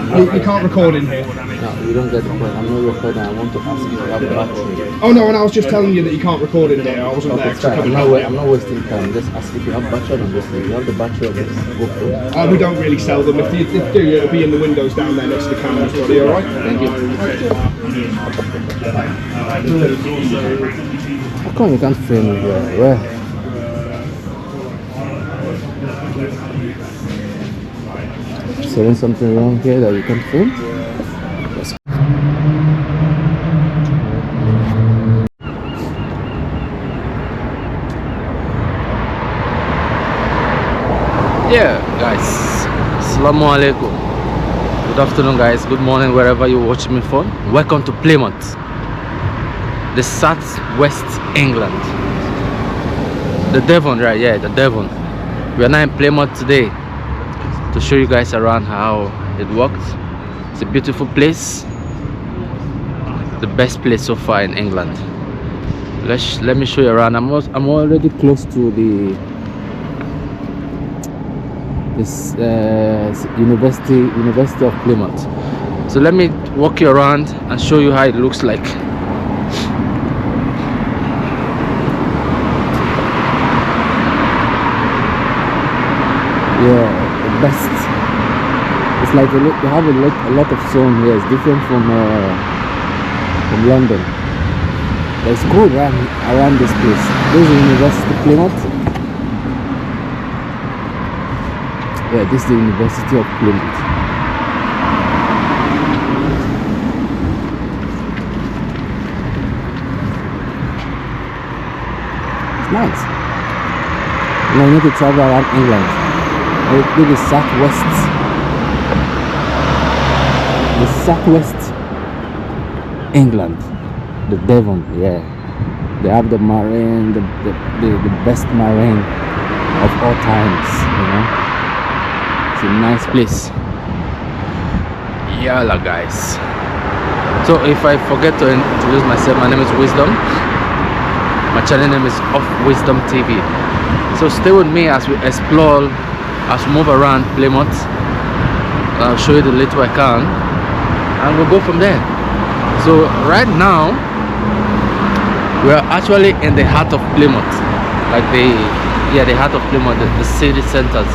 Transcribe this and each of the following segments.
You can't record in here. No, you don't get the point. I'm not recording. I want to ask you about the battery. Oh no, and I was just telling you that you can't record in here. I wasn't there. I'm not wasting time. Just ask if you have battery on this thing. You have the battery on this GoPro? We don't really sell them. If you do, it'll be in the windows down there next to the cameras. Buddy, all right? Thank you. How come you can't film me here? Where? Is there something wrong here that you can film? Yes. Yeah, guys. Assalamu alaikum. Good afternoon, guys. Good morning, wherever you're watching me from. Welcome to Plymouth, the southwest England. The Devon, right? Yeah, the Devon. We are now in Plymouth today to show you guys around how it works. It's a beautiful place, the best place so far in England. Let me show you around. I'm already close to this University of Plymouth. So let me walk you around and show you how it looks like. Yeah, the best. It's like they have a lot of zone here. It's different from London. But it's cool around this place. This is the University of Plymouth. Yeah, this is the University of Plymouth. It's nice. Now you need to travel around England. Maybe the southwest England, the Devon. Yeah, they have the marine, the best marine of all times. You know, it's a nice place. Yalla, guys. So if I forget to introduce myself, my name is Wisdom. My channel name is Of Wisdom TV. So stay with me as we explore. As we move around Plymouth. I'll show you the little I can, and we'll go from there. So right now we are actually in the heart of Plymouth, like the heart of Plymouth, the city centers.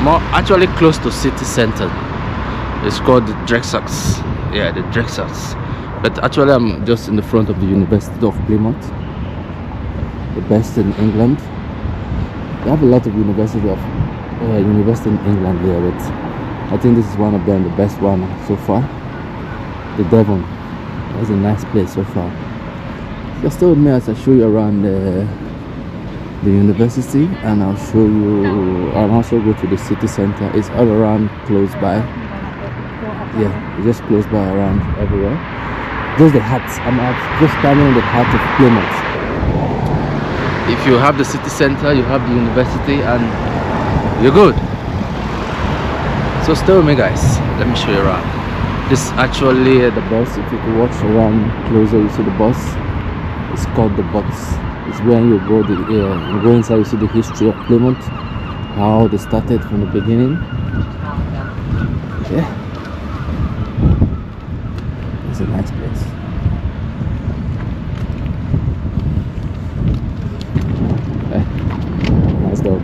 More actually close to city center. It's called the Drexels. Yeah, the Drexels. But actually I'm just in the front of the University of Plymouth, the best in England. They have a lot of university in England here, but I think this is one of them, the best one so far. The Devon. It's a nice place so far. Just stay with me as I show you around the university, and I'll show you. I'll also go to the city center. It's all around close by. Yeah, it's just close by around everywhere. Just the heart. I'm just standing in the heart of Plymouth. If you have the city center, you have the university, and you're good. So stay with me, guys. Let me show you around. This is actually the bus. If you could watch around closer, you see the bus. It's called the bus. It's when you go inside, you see the history of Plymouth, how they started from the beginning. Yeah, it's a nice place. Nice dog.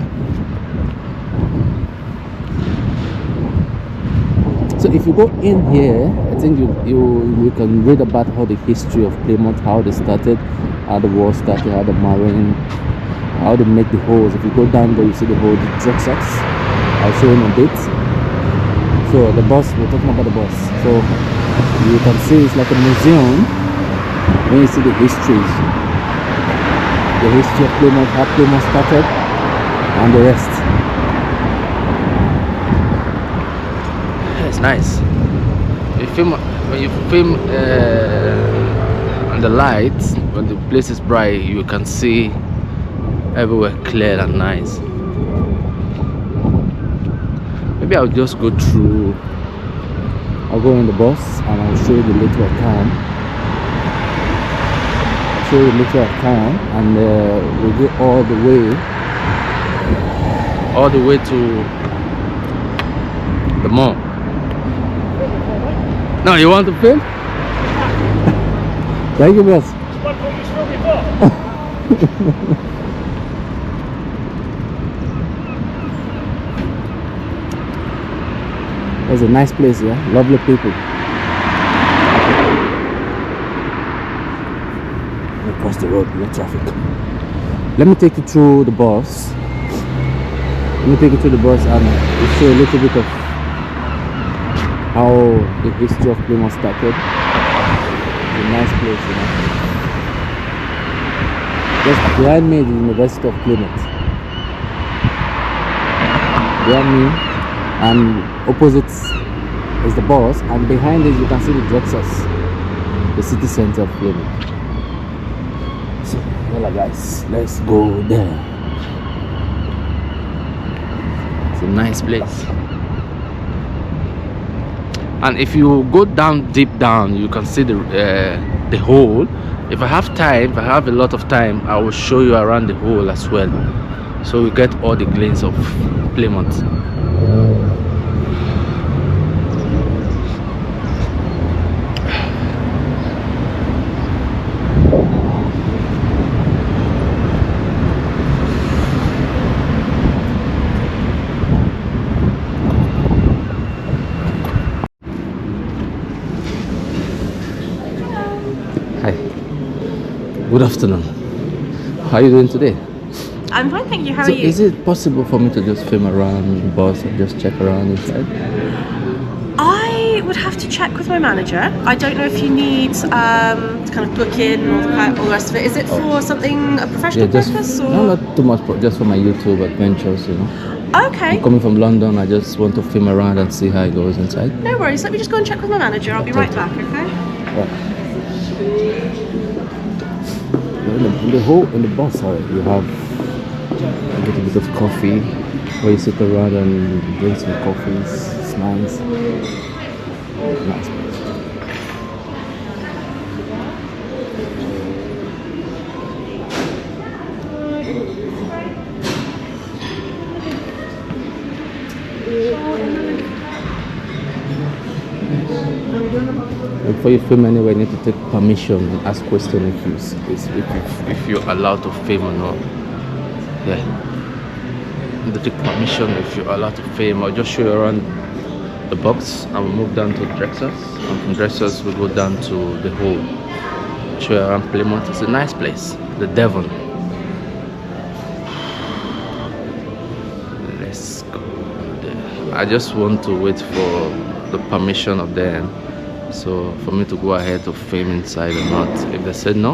So if you go in here, I think you can read about how the history of Plymouth, how they started, how the war started, how the marine, how they make the holes. If you go down there, you see the whole Drexels. I'll show you in a bit. So the bus, we're talking about the bus. So you can see it's like a museum when you see the histories. The history of Plymouth, how Plymouth started, and the rest. It's nice. When you film on the lights, when the place is bright, you can see everywhere clear and nice. Maybe I'll just go through. I'll go in the bus and I'll show you the little I can. Show you the little I can, and we'll go all the way to the mall. No, you want to film? Thank you, boss. It's a nice place, yeah. Lovely people. Across the road, no traffic. Let me take you through the bus. Let me take you through the bus and show a little bit of how the history of Plymouth started. It's a nice place, you know. Just behind me is the University of Plymouth. Behind me and opposite is the bus, and behind it you can see the Drexels, the city center of Plymouth. So, well guys, let's go there. It's a nice place. And if you go down, deep down, you can see the hole. If I have time, if I have a lot of time, I will show you around the hole as well, so you get all the glimpse of Plymouth. Hi, good afternoon. How are you doing today? I'm fine, thank you. How So are you? is it possible for me to just film around the bus and just check around inside? I would have to check with my manager. I don't know if you need to kind of book in all the rest of it. Is it for something, a professional just purpose? Or? no, not too much, but just for my YouTube adventures, you know. Okay, I'm coming from London. I just want to film around and see how it goes inside. no worries. Let me just go and check with my manager. I'll be right back, okay? Right. In the bus, sorry, you have a little bit of coffee where you sit around and drink some coffees. It's nice. Nice place. Before you film anyway, you need to take permission and ask questions if you're allowed to film or not. Yeah. You need to take permission if you're allowed to film. I'll just show you around the box and we'll move down to Drexels. And from Drexels we'll go down to the hole. Show you around Plymouth. It's a nice place. The Devon. Let's go there. I just want to wait for the permission of them. So for me to go ahead to film inside or not. If they said no,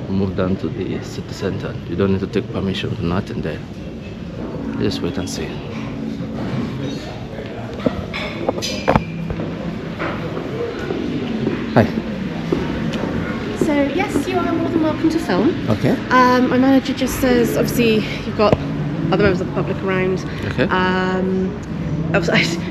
we'll move down to the city center. You don't need to take permission for nothing there. Just wait and see. Hi. So yes, you are more than welcome to film. Okay. My manager just says, obviously, you've got other members of the public around. Okay.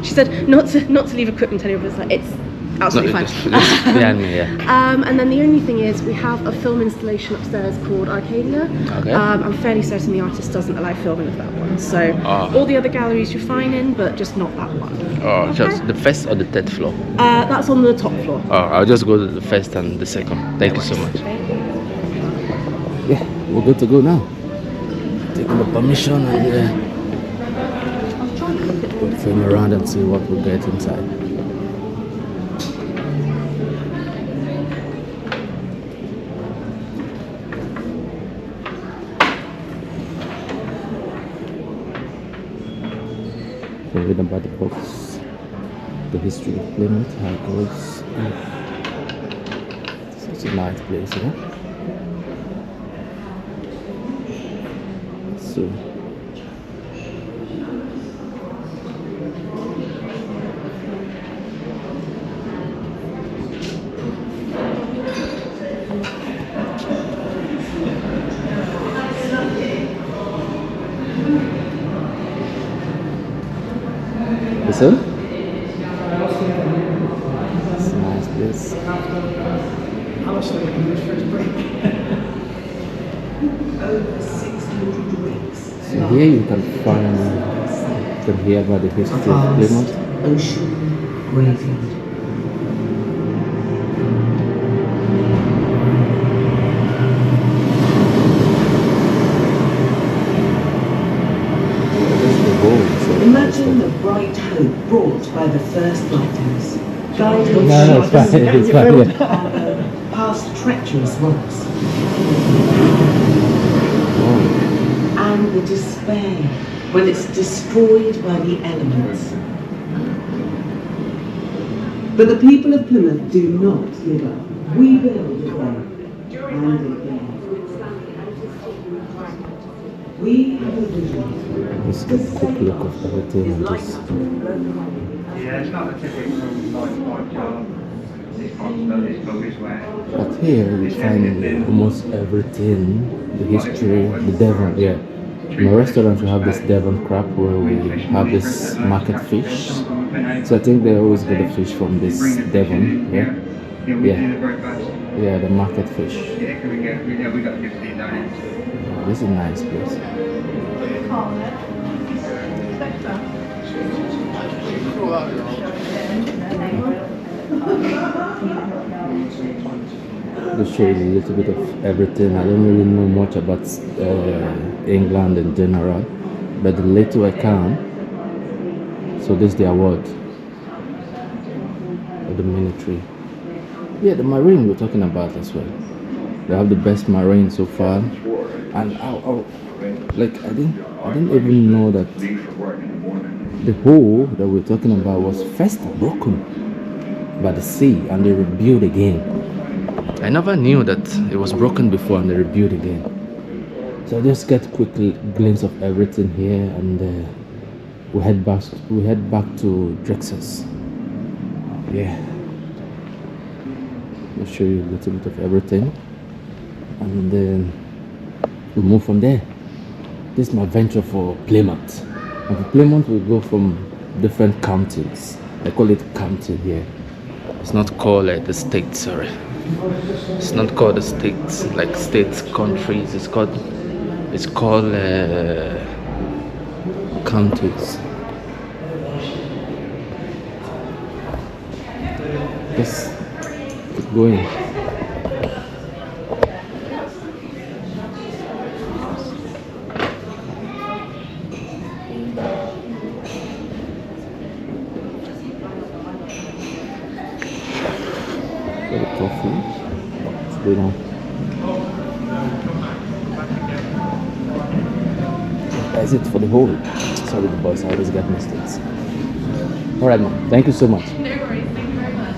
She said not to leave equipment anywhere. It's like it's absolutely fine. Just behind me, yeah. And then the only thing is, we have a film installation upstairs called Arcadia. Okay. I'm fairly certain the artist doesn't allow filming of that one. So all the other galleries you're fine in, but just not that one. Oh, Okay. just the first or the third floor? That's on the top floor. Oh, I'll just go to the first and the second. Thank you so much. Yeah, we're good to go now. Taking the permission and we'll film around and see what we'll get inside. Read about the books, the history of Plymouth, how it goes. Such a nice place, you know. So listen. It's a nice place. So here you can hear about the history of Plymouth. Ocean graveyard. lighthouse. Guided No, it's fine. It's fine. Yeah. harbour past treacherous rocks. And the despair when it's destroyed by the elements. But the people of Plymouth do not give up. We build again and again. We have a vision. Let's get a quick look of everything and just. Yeah, it's not a typical 9-5 job. It's rubbish where. But here we find almost everything, the history, the Devon, yeah. In my restaurant we have this Devon crab where we have this market fish. So I think they always get the fish from this Devon, yeah? Yeah, the market fish. Yeah, can we got 15 down here. This is a nice place. This shows a little bit of everything. I don't really know much about England in general, but the little I can. So this is the award of the military. Yeah, the marine we're talking about as well. They have the best marine so far, and like I didn't even know that the hole that we're talking about was first broken by the sea and they rebuilt again. I never knew that it was broken before and they rebuilt again. So just get a quick glimpse of everything here, and we head back to Drexel's. Yeah, I'll show you a little bit of everything, and then we move from there. This is my venture for Plymouth, and for Plymouth we go from different counties. I call it county here. It's not called the states, sorry. It's not called the states, like states, countries. It's called counties. Just keep going. Coffee. Let's go now. That's it for the whole. Sorry, the boys, I always get mistakes. Alright, man. Thank you so much. No worries, thank you very much.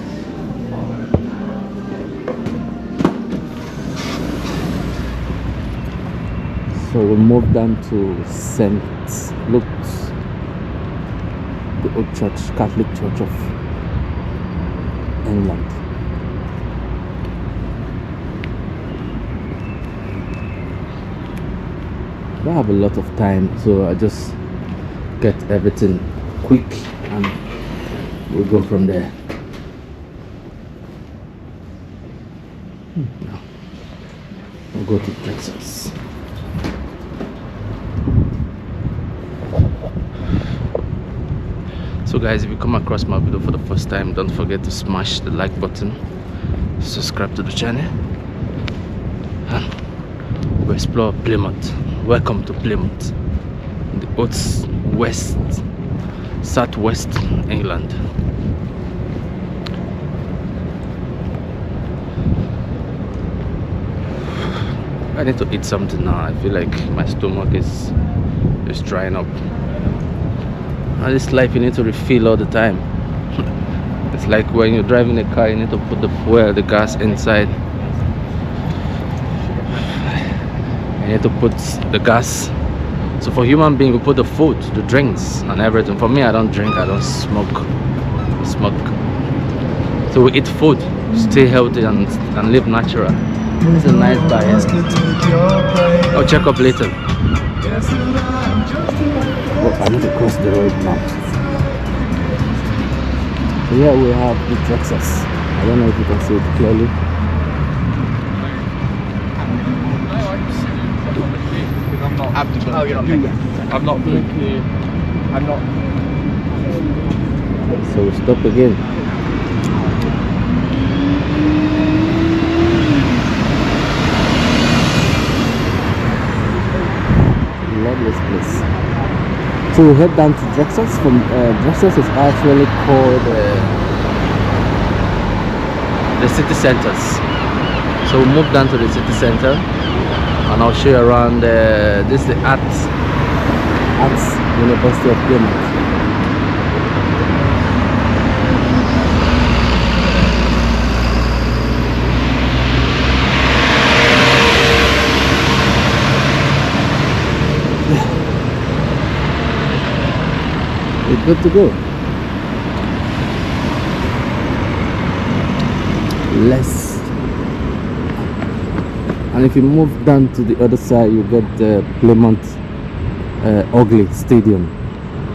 So we moved down to St. Luke's, the old church, Catholic Church of England. I don't have a lot of time, so I just get everything quick and we'll go from there. Now we'll go to Texas. So guys, if you come across my video for the first time, don't forget to smash the like button, subscribe to the channel, and we'll explore Plymouth. Welcome to Plymouth, the southwest England. I need to eat something now. I feel like my stomach is drying up. And this life, you need to refill all the time. It's like when you're driving a car, you need to put the fuel, the gas inside. You need to put the gas. So for human being, we put the food, the drinks and everything. For me, I don't drink, I don't smoke. So we eat food, stay healthy and live natural. It's a nice bar. I'll check up later. Oh, I need to cross the road now. So here we have the Texas. I don't know if you can see it clearly. I'm not drinking. I'm not. So we stop again. Love this place. So we head down to Drexel's. From Drexel's is actually called the city centers. So we'll move down to the city center, and I'll show you around. This is the Arts University of Plymouth. It's good to go. And if you move down to the other side, you get the Plymouth Ugly Stadium.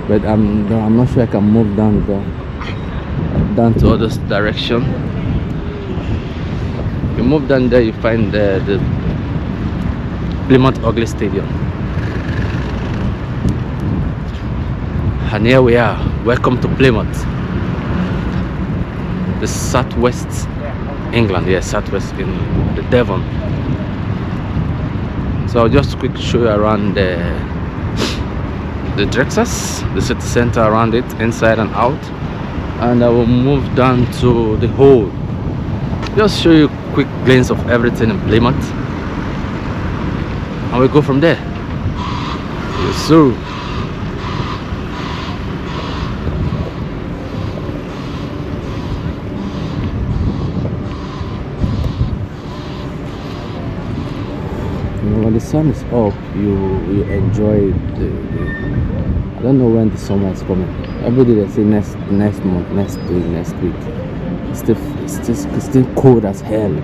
But I'm not sure I can move down to other direction. If you move down there, you find the Plymouth Ugly Stadium. And here we are. Welcome to Plymouth, the southwest England. Yes, southwest in the Devon. So I'll just quickly show you around the Drexas, the city center around it, inside and out, and I will move down to the whole. Just show you a quick glance of everything in Plymouth, and we'll go from there. Yes, sir. When the sun is up, you enjoy the I don't know when the summer is coming. Every day they say next month, next week. It's still cold as hell.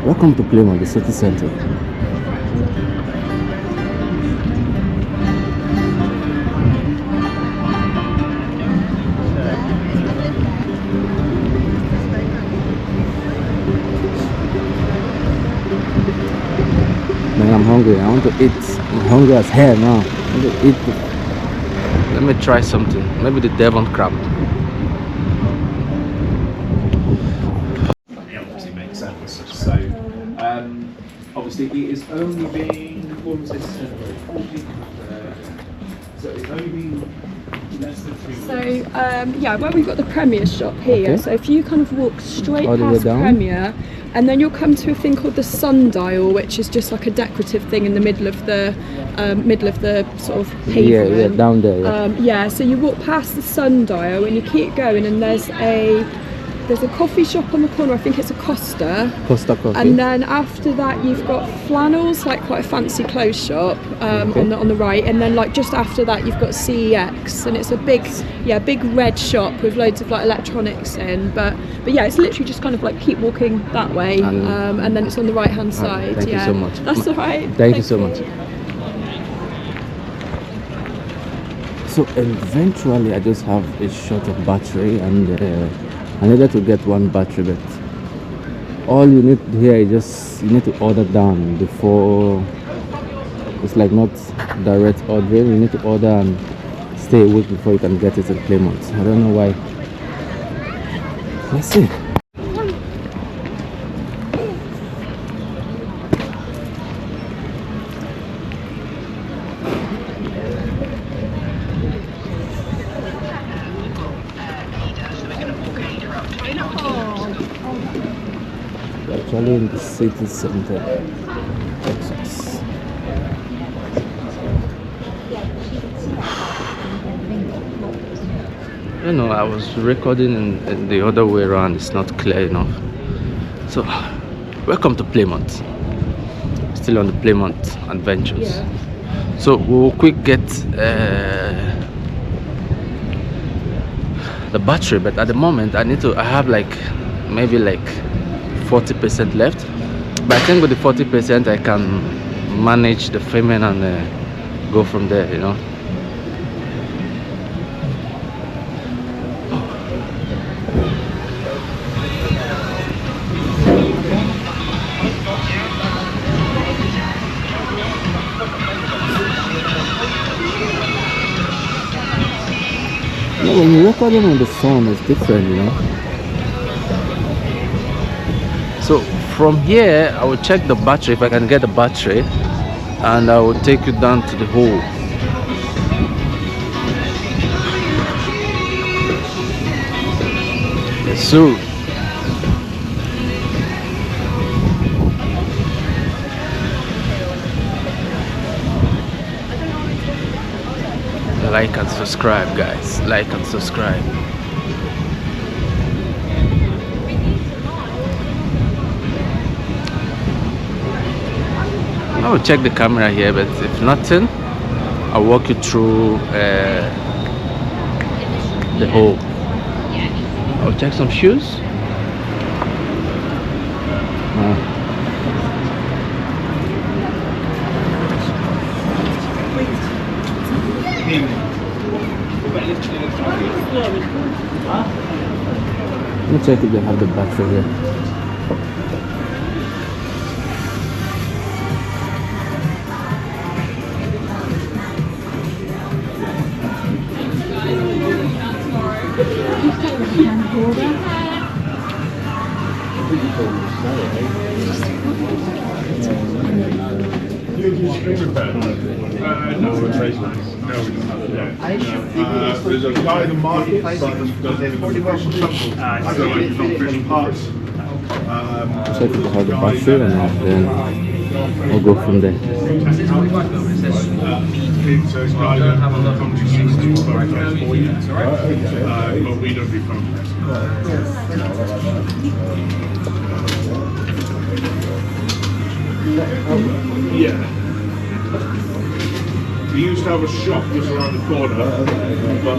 Welcome to Plymouth, the city center. Man, I'm hungry. I want to eat. I'm hungry as hell now. I want to eat. Let me try something. Maybe the Devon crab. It obviously makes sense. So, obviously, it is only been, what was this? So it's only been less than 3 weeks. So yeah, where we've got the Premier shop here. Okay. So if you kind of walk straight All the way past down? Premier, and then you'll come to a thing called the sundial, which is just like a decorative thing in the middle of the sort of pavement. Yeah, down there. Yeah. Yeah, so you walk past the sundial and you keep going, and there's a coffee shop on the corner. I think it's a Costa. Costa Coffee. And then after that, you've got Flannels, like quite a fancy clothes shop on the right. And then like just after that, you've got CEX, and it's a big red shop with loads of like electronics in. But yeah, it's literally just kind of like keep walking that way, and then it's on the right hand side. Thank you so much. That's all right. Thank you so much. So eventually, I just have a short of battery, and I needed to get one battery, but all you need here is you need to order down before. It's like not direct ordering. You need to order and stay a week before you can get it in Plymouth. I don't know why. Let's see. Actually in the city center, Texas. You know, I was recording in the other way around. It's not clear enough. So, welcome to Plymouth. Still on the Plymouth adventures. Yeah. So we'll quick get the battery, but at the moment I have like maybe like 40% left, but I think with the 40% I can manage the payment and go from there, you know. When you record them on the sun, it's different, you know. So from here, I will check the battery if I can get the battery, and I will take you down to the hole. soon. Like and subscribe, guys. Like and subscribe. I will check the camera here, but if nothing, I'll walk you through the whole. I'll check some shoes. Let me check if they have the battery here. There's a guy in the marketplace that does fish parts. Check if they have the battery and then I'll go from there. So it's guy that comes to 60 for you. But we don't do phone Yeah. We used to have a shop just around the corner, but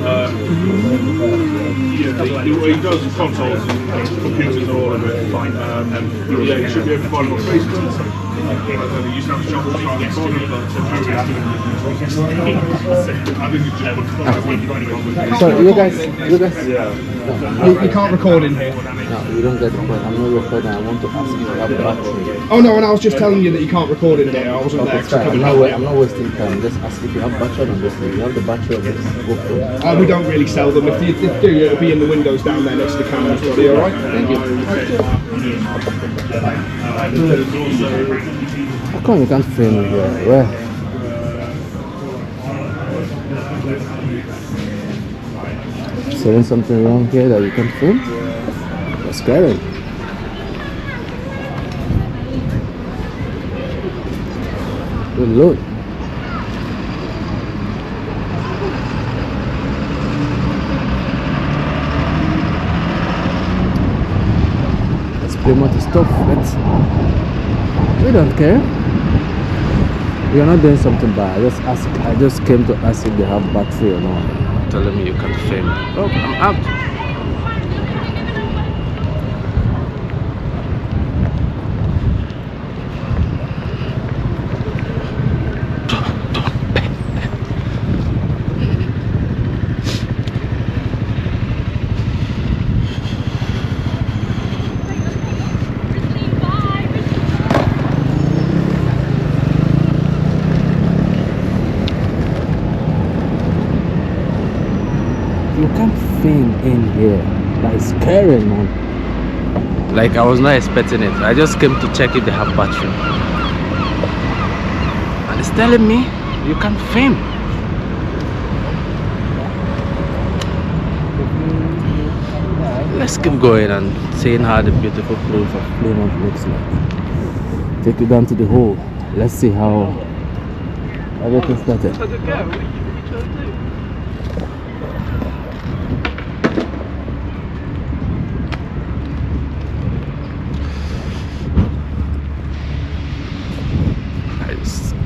yeah, he does consoles and computers and all of it. And yeah, you should be able to find him on Facebook. He used to have a shop just around the corner, but I think it's just So you guys, yeah. You can't record in here. no, you don't get the point. I'm not recording. I want to ask if you have a battery. Oh no, and I was just telling you that you can't record in here. I wasn't Okay, there. 'cause I fine. couldn't help it. I'm not wasting time. Just ask if you have battery on this thing. You have the battery on this GoPro. We don't really sell them. If you do, it'll be in the windows down there next to the cameras. Buddy, all right? Thank you. How come you can't film it here? Where? Is there something wrong here that you can film? That's scary. Good lord. Let's Plymouth is tough. We don't care. We are not doing something bad. I just came to ask if they have battery or not. Telling me you can film. Oh, I'm out. You can't film in here. That is scary, man. Like, I was not expecting it. I just came to check if they have battery. And it's telling me you can't film. Let's keep going and seeing how the beautiful place of Plymouth looks like. Take you down to the hole. Let's see how everything started.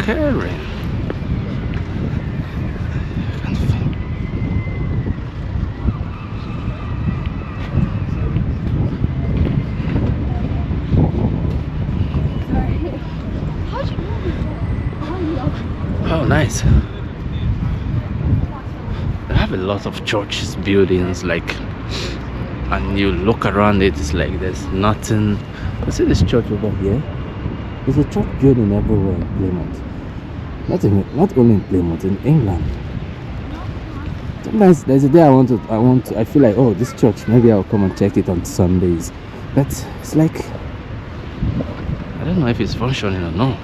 Scary. Oh, nice. They have a lot of churches, buildings, like, and you look around it, it's like there's nothing. You see this church over here? There's a church building everywhere in Plymouth. Not only in Plymouth, in England. Sometimes there's a day I feel like, oh, this church, maybe I'll come and check it on Sundays. But it's like, I don't know if it's functioning or not.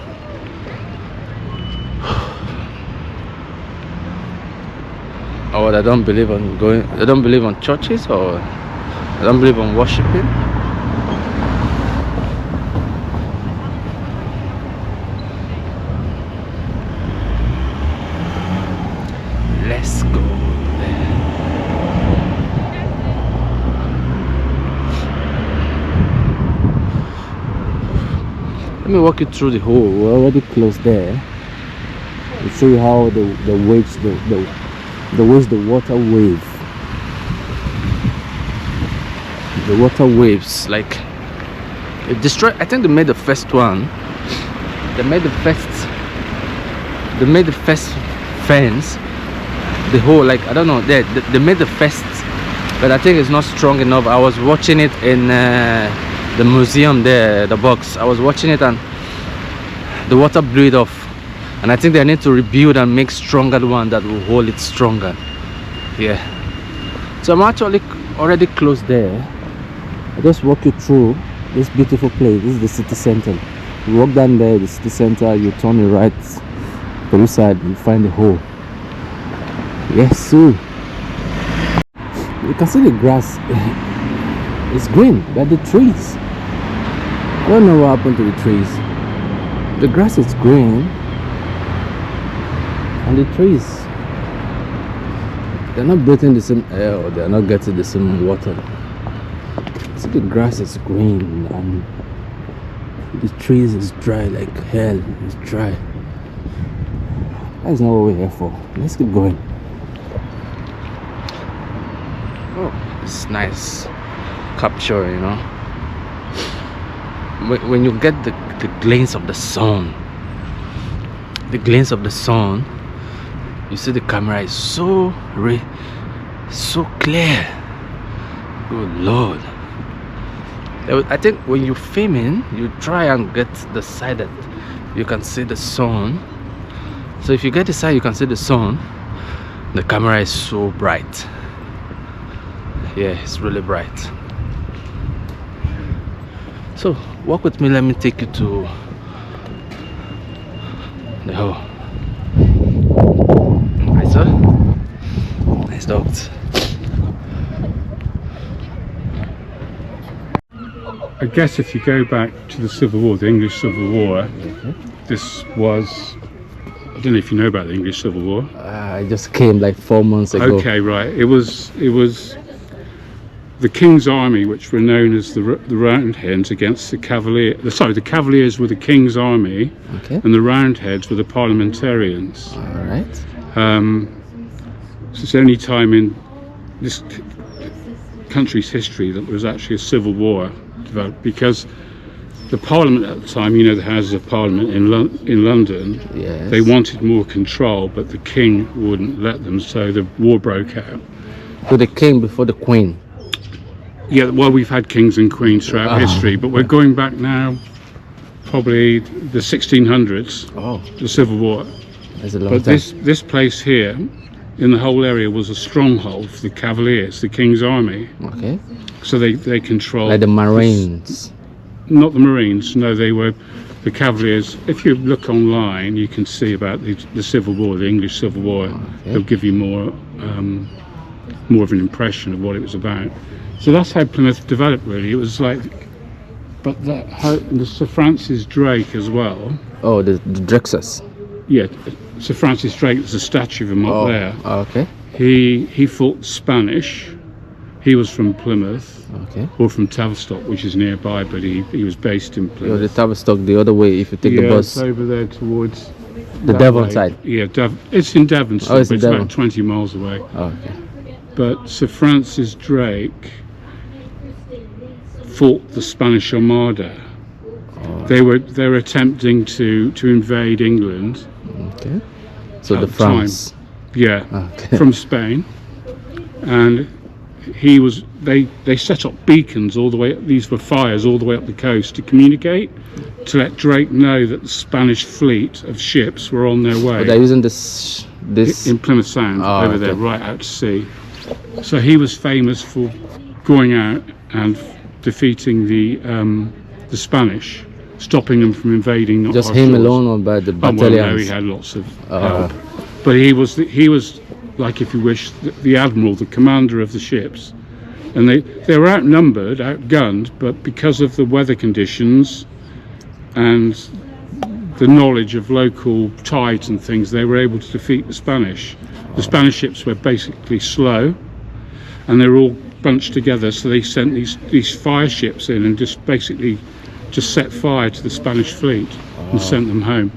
Or I don't believe on churches, or I don't believe in worshiping. Let's go there. Let me walk you through the hole. We're already close there. To show you how the waves, the waves, the water wave. The water waves, like it destroyed. I think they made the first one. They made the first fence. The whole, like, I don't know. They made the first, but I think it's not strong enough. I was watching it in the museum there, the box. I was watching it and the water blew it off. And I think they need to rebuild and make stronger one that will hold it stronger. Yeah. So I'm actually already close there. I'll just walk you through this beautiful place. This is the city center. You walk down there, the city center, you turn your right to this side, you find the hole. Yes, sir. You can see the grass. It's green, but the trees, I don't know what happened to the trees. The grass is green, and the trees, they're not breathing the same air, or they're not getting the same water. See, the grass is green and the trees is dry like hell. It's dry. That's not what we're here for. Let's keep going. Oh, it's nice capture, you know. When you get the glance of the sun, you see the camera is so clear. Good Lord. I think when you're filming, you try and get the side that you can see the sun. So if you get the side you can see the sun, the camera is so bright. Yeah, it's really bright. So walk with me, let me take you to the hole. Nice, sir. Nice dogs. I guess if you go back to the Civil War, the English Civil War, this was, I don't know if you know about the English Civil War. I just came like 4 months ago. Okay, right. It was the King's Army, which were known as the Roundheads, against the Cavaliers. Sorry, the Cavaliers were the King's Army, and the Roundheads were the Parliamentarians. All right. So it's the only time in this country's history that there was actually a civil war developed, because the Parliament at the time, you know, the Houses of Parliament in London, yes, they wanted more control, but the King wouldn't let them, so the war broke out. So the King before the Queen? Yeah, well, we've had kings and queens throughout history, but we're going back now, probably the 1600s, the Civil War. That's a long time. This place here, in the whole area, was a stronghold for the Cavaliers, the King's Army. Okay. So they controlled... Like the Marines? Not the Marines, no, they were the Cavaliers. If you look online, you can see about the Civil War, the English Civil War. Okay. They'll give you more of an impression of what it was about. So that's how Plymouth developed, really. It was like, but the Sir Francis Drake as well. Oh, the Drexus. Yeah, Sir Francis Drake. There's a statue of him up there. Okay. He fought Spanish. He was from Plymouth, or from Tavistock, which is nearby, but he was based in Plymouth. The Tavistock the other way if you take the bus. It's over there towards the Devon side. Yeah, it's in Devon, but it's about 20 miles away. Okay. But Sir Francis Drake fought the Spanish Armada. They were attempting to invade England. Okay. So the France. From Spain, and they set up beacons all the way. These were fires all the way up the coast to communicate, to let Drake know that the Spanish fleet of ships were on their way. But they're using this in Plymouth Sound over there, right out to sea. So he was famous for going out and defeating the Spanish, stopping them from invading. Just him alone, or by the battalions? Well, no, he had lots of help. But he was like, if you wish, the admiral, the commander of the ships. and they were outnumbered, outgunned, but because of the weather conditions and the knowledge of local tides and things, they were able to defeat the Spanish. The Spanish ships were basically slow, and they were all bunched together, so they sent these fire ships in and just set fire to the Spanish fleet and sent them home.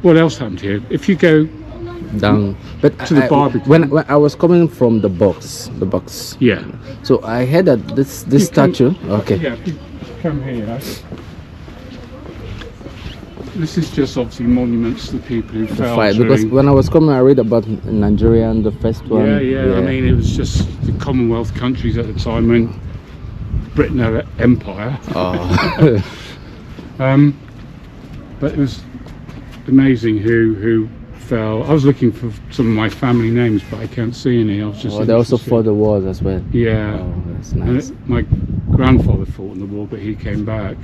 What else happened here? If you go down, but to the barbecue, when I was coming from the box, yeah. So I heard that this statue. Okay. Yeah, if you come here. This is just obviously monuments to the people who fell Fight, during... because when I was coming, I read about Nigeria and the first one. Yeah. I mean, it was just the Commonwealth countries at the time when Britain had an empire. Oh. But it was amazing who fell. I was looking for some of my family names, but I can't see any. I was just. They also fought the wars as well. Yeah. Oh, that's nice. My grandfather fought in the war, but he came back.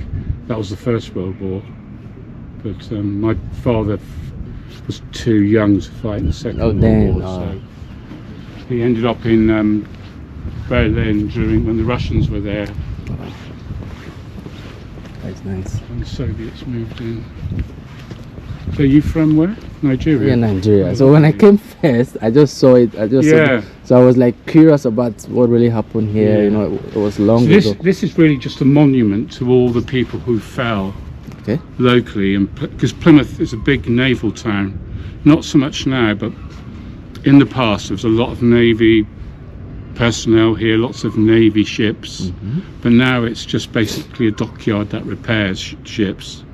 That was the First World War. But my father was too young to fight in the Second World War, so he ended up in Berlin when the Russians were there. That's nice. And the Soviets moved in. So you from where? Nigeria? Yeah, Nigeria. So when I came first, I just saw it. So I was like curious about what really happened here. Yeah. You know, it was long so ago. this is really just a monument to all the people who fell. Okay. Locally, and because Plymouth is a big naval town, not so much now, but in the past there was a lot of Navy personnel here, lots of Navy ships, but now it's just basically a dockyard that repairs ships.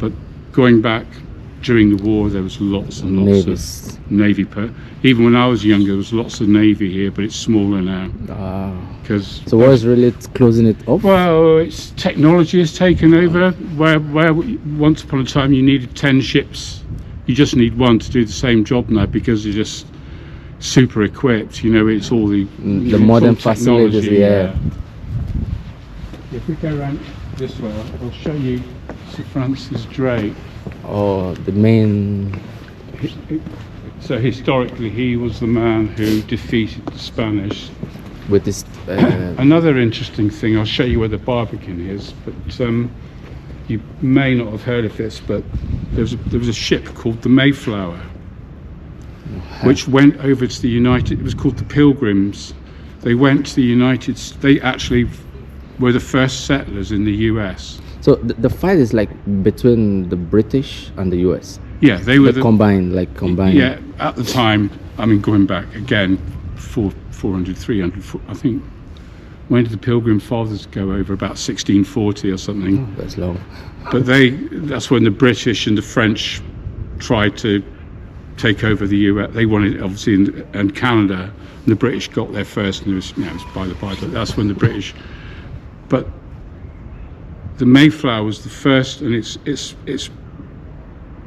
But going back during the war, there was lots and lots of Navy. Even when I was younger, there was lots of Navy here, but it's smaller now. So what is really closing it up? Well, it's technology has taken over. Where once upon a time you needed 10 ships, you just need one to do the same job now because you're just super equipped. You know, it's all the modern facilities. Yeah. If we go around this way, I'll show you Sir Francis Drake. Oh, the main. So historically, he was the man who defeated the Spanish. With this. Another interesting thing, I'll show you where the Barbican is, but you may not have heard of this, but there was a ship called the Mayflower, which went over to the United. It was called the Pilgrims. They went to the United. They actually were the first settlers in the U.S. So the fight is like between the British and the U.S. Yeah, they were combined. Yeah, at the time. I mean, going back again, 400, 300. I think. When did the Pilgrim Fathers go over? About 1640 or something. Oh, that's long. But that's when the British and the French tried to take over the US. They wanted, obviously, and Canada. And the British got there first, and it was by the by. But that's when the British. But the Mayflower was the first, and it's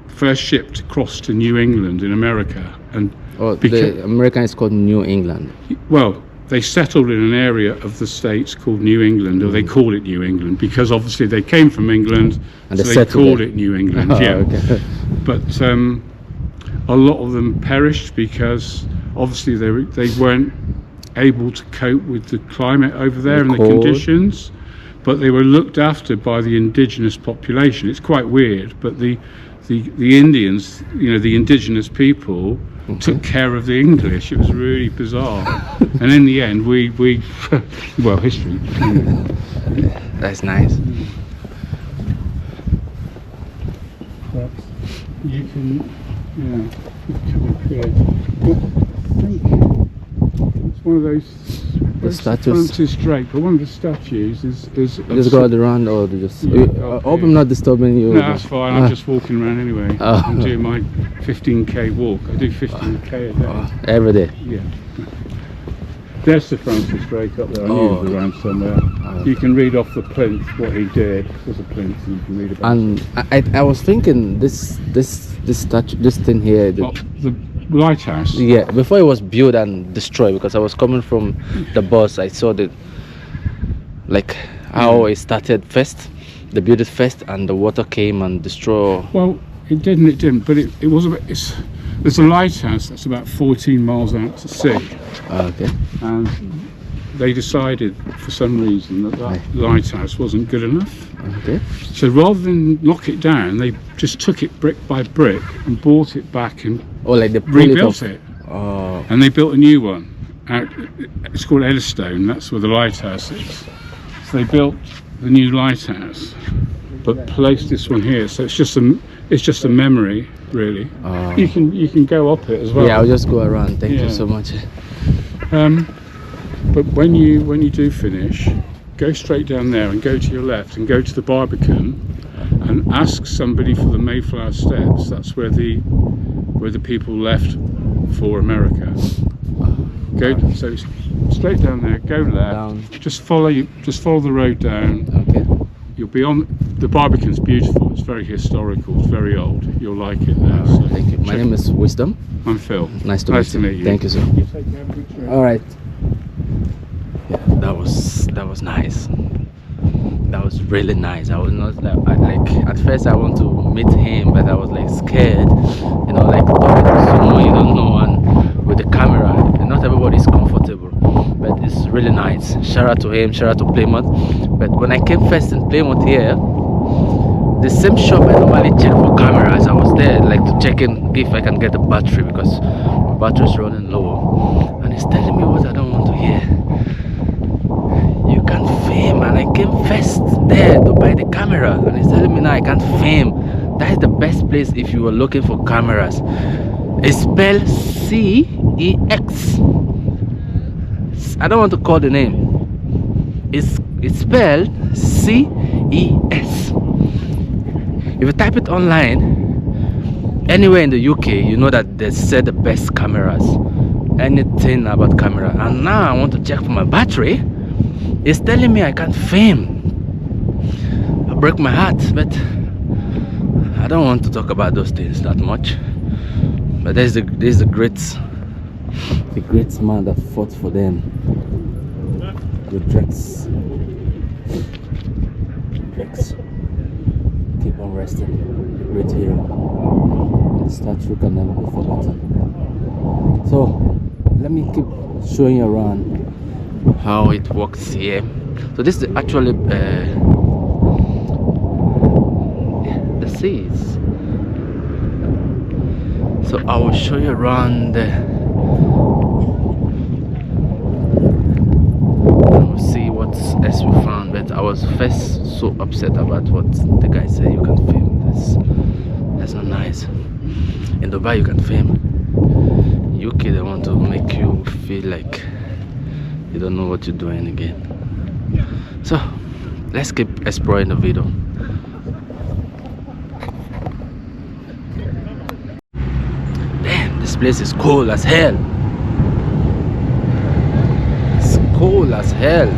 first ship to cross to New England in America. And the American is called New England. Well, they settled in an area of the States called New England, or they call it New England, because obviously they came from England, and so they called it New England. Okay. But a lot of them perished because obviously they weren't able to cope with the climate over there and the conditions. But they were looked after by the indigenous population. It's quite weird, but the Indians, the indigenous people, took care of the English. It was really bizarre. And in the end, we well, history. That's nice. But you can, come up here. It's one of those statues. Francis Drake, but one of the statues is just go around, or just. I hope I'm not disturbing you. No, that's fine. I'm just walking around anyway. I'm doing my 15k walk. I do 15k a day. Every day. Yeah. There's Sir Francis Drake up there. I knew he was around somewhere. You can read off the plinth what he did. There's a plinth, and you can read about. And I was thinking this statue, this thing here. The lighthouse. Yeah, before it was built and destroyed, because I was coming from the bus, I saw how it started first. They built it first, and the water came and destroyed. Well, it didn't. But it was there's a lighthouse that's about 14 miles out to sea. Okay. And they decided for some reason that lighthouse wasn't good enough. Okay. So rather than knock it down, they just took it brick by brick and bought it back and Like they rebuilt it. Oh. And they built a new one. It's called Eddystone. That's where the lighthouse is. So they built the new lighthouse, but placed this one here. So it's just a memory, really. You can go up it as well. Yeah, I'll just go around. Thank you so much. But when you do finish, go straight down there and go to your left and go to the Barbican and ask somebody for the Mayflower steps. That's where the people left for America. So straight down there, go left, down. just follow the road down. Okay. You'll be on the Barbican's beautiful. It's very historical. It's very old. You'll like it there. So Thank you. My name is Wisdom. I'm Phil. Nice to meet you. Thank you, sir. All right. Yeah, that was nice. That was really nice. I was not like at first I want to meet him, but I was like scared. You know, like talking to someone you don't know and with the camera. And not everybody is comfortable, but it's really nice. Shout out to him. Shout out to Plymouth. But when I came first in Plymouth here, the same shop I normally check for cameras, I was there like to check in if I can get a battery because my battery is running low, and it's telling me what I don't want to hear. You can't film, and I came first there to buy the camera, and it's telling me now I can't film. That is the best place if you are looking for cameras. It's spelled CEX. I don't want to call the name. It's spelled CES. If you type it online, anywhere in the UK, you know that they sell the best cameras. Anything about camera. And now I want to check for my battery. It's telling me I can't film. I break my heart, but I don't want to talk about those things that much. But there's the great man that fought for them. The Drex. Keep on resting. Great hero. The statue can never be forgotten. So let me keep showing you around how it works here. So this is actually the seas. So I will show you around I will see what else we found. But I was first so upset about what the guy said you can film. That's not nice. In Dubai you can film. UK they want to make you feel like you don't know what you're doing again. So let's keep exploring the video. Damn, this place is cold as hell. It's cold as hell.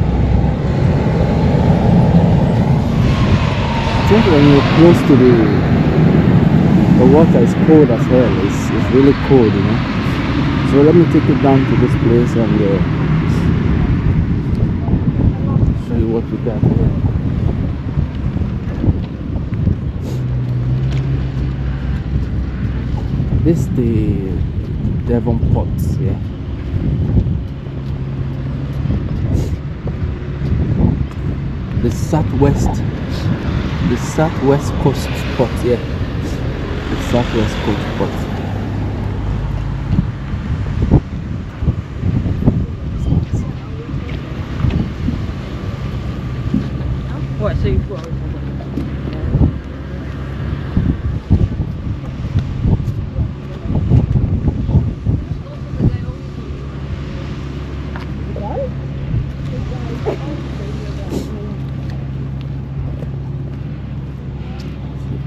I think when you're close to the water is cold as hell. It's really cold, you know. So let me take it down to this place and show you what we got here. This is the Devon Pots, yeah. The southwest coast pot, yeah. The southwest coast pot. What, so you've got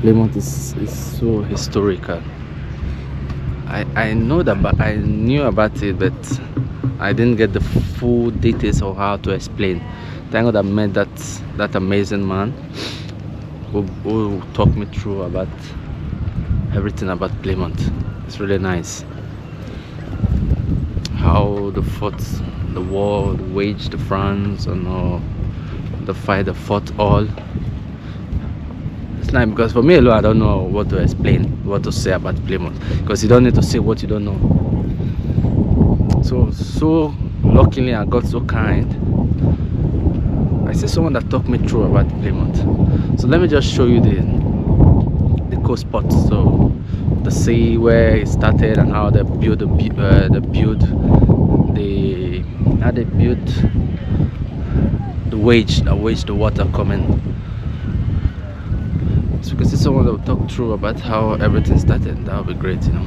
Plymouth is so historical. I know that, but I knew about it, but I didn't get the full details of how to explain. Thank God I met that amazing man who talked me through about everything about Plymouth. It's really nice how the war waged the France and the fight, the fought all. It's nice because for me alone I don't know what to explain, what to say about Plymouth, because you don't need to say what you don't know. So luckily I got so kind. I see someone that talked me through about Plymouth. So let me just show you the coast spots. So the sea where it started and how they built how they built the wedge the water coming. So you can see someone that will talk through about how everything started. That would be great, you know.